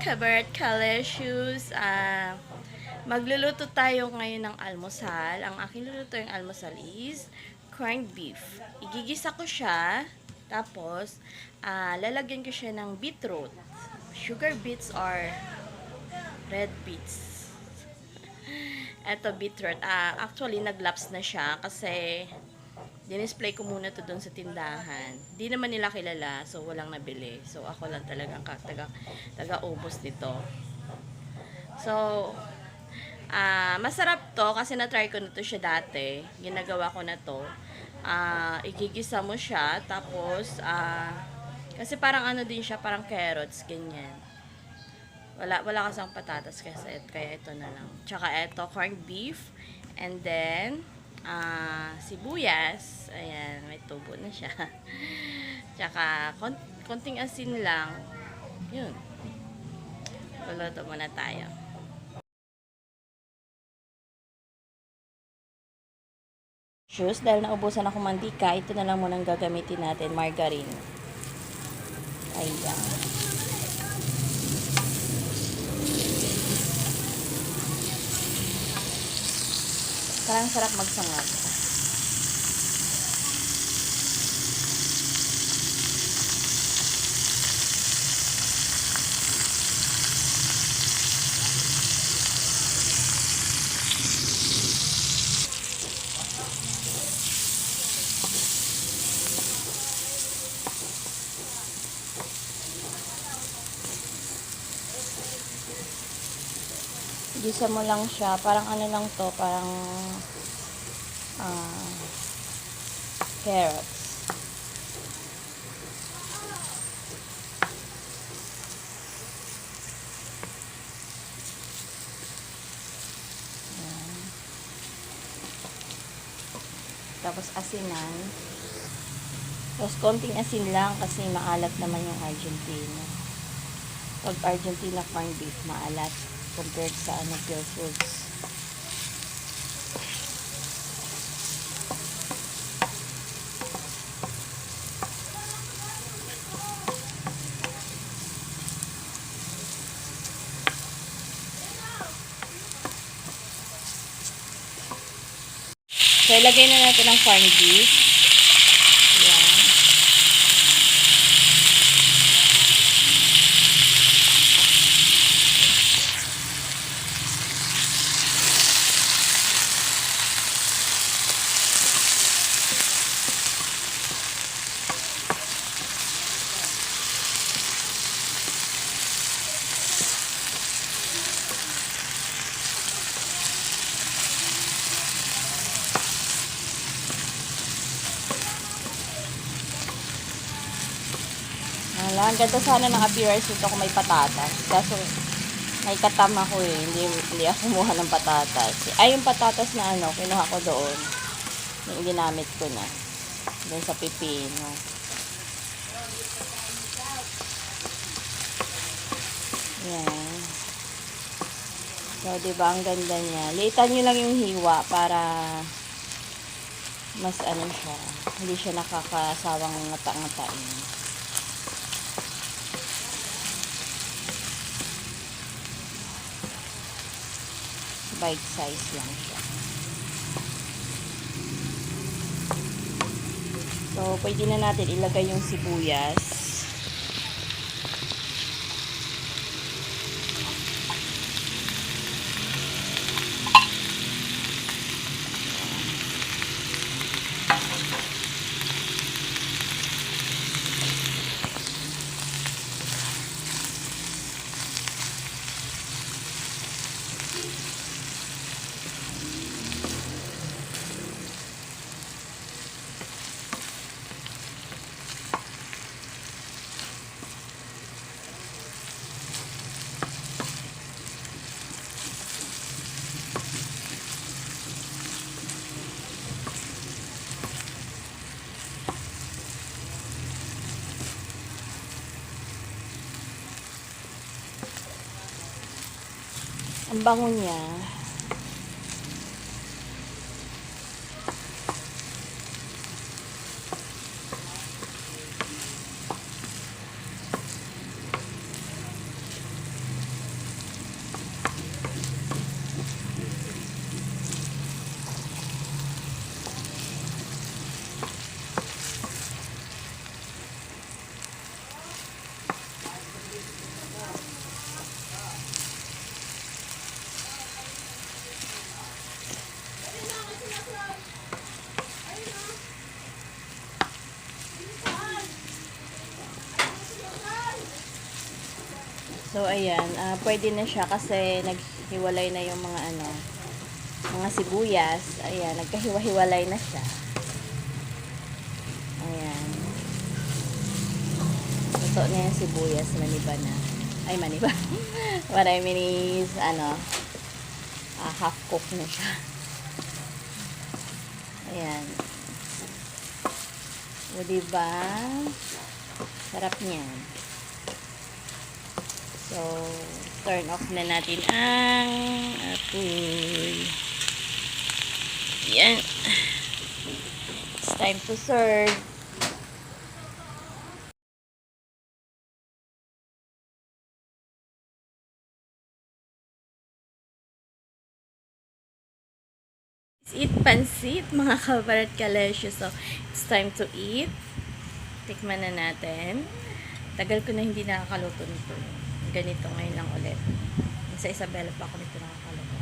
Kabarat Kaleshus. Magluluto tayo ngayon ng almusal. Ang aking luluto yung almusal is corned beef. Igigisa ko siya. Tapos, lalagyan ko siya ng beetroot. Sugar beets or red beets. Eto, beetroot. Actually, naglaps na siya kasi dinisplay ko muna to doon sa tindahan. Di naman nila kilala, so walang nabili. So, ako lang talagang taga-ubos nito. So, masarap to kasi na-try ko na to siya dati. Ginagawa ko na to. Igigisa mo siya, tapos, kasi parang ano din siya, parang carrots, ganyan. Wala kasang patatas kasi kaya ito na lang. Tsaka ito, corned beef. And then, sibuyas. Ayan, may tubo na siya. Tsaka, konting asin lang. Yun. Luluto muna tayo. Dahil naubusan ako mantika, ito na lang muna gagamitin natin, margarine. Ayan. Parang sarap magsangag. Gisa mo lang siya, parang ano lang to, parang carrots. Ayan. Tapos asinan. Tapos konting asin lang kasi maalat naman yung Argentina. Pag Argentina corned beef, maalat compared sa pure foods. So, ilagay na natin ang corned beef. Ayan. Ang ganda sana ng appearance nito kung may patatas. Kaso, may katam ako eh. Hindi ako kumuha ng patatas. Ay, yung patatas na kinuha ko doon. Yung ginamit ko na. Doon sa pipino. Yan. So, diba, ang ganda niya. Liitan nyo lang yung hiwa para mas siya. Hindi siya nakakasawang ngata-ngatain. Bite size lang siya. So, pwede na natin ilagay yung sibuyas. Ang bango niya. ayan, pwede na siya kasi naghiwalay na yung mga mga sibuyas. Ayan, nagkahiwa-hiwalay na siya. Ayan. Luto na yung sibuyas, maniba na. Ay, maniba. What I mean is, half cook na siya. Ayan. O, diba? Sarap niyan. So, turn off na natin ang apoy. Yan. It's time to serve. Eat pansit, mga kabarat kalesyo. So, it's time to eat. Tikman na natin. Tagal ko na hindi nakakaluto nito. Ganito ngayon lang ulit. Sa Isabela pa ako nito nakakaluto.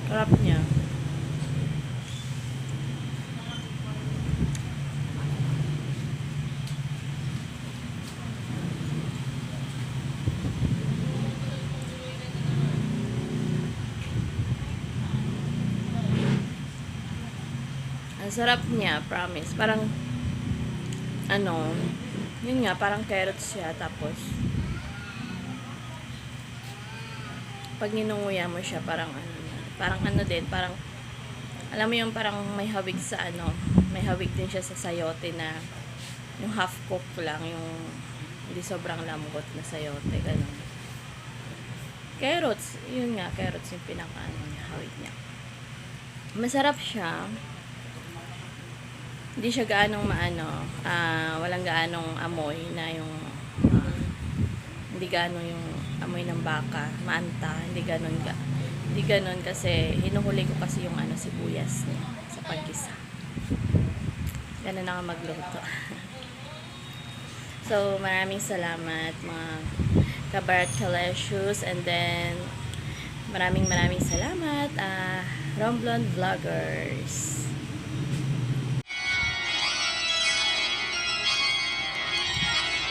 Sarap niya. Ang sarap niya, promise. Parang, yun nga, parang carrots siya. Tapos, pag ninunguya mo siya, parang din, parang, alam mo yung parang may hawig sa may hawig din siya sa sayote na, yung half cook lang, yung hindi sobrang lambot na sayote, ganun. Carrots, yun nga, carrots yung niya, hawig niya. Masarap siya. Hindi siya gaanong walang gaanong amoy na yung hindi gaano yung amoy ng baka, maanta, hindi ganon kasi hinuhuli ko kasi yung sibuyas niya sa paggisa. Ganun na nga magluto. So, maraming salamat mga kabarat kaleshius, and then maraming salamat Romblon Vloggers.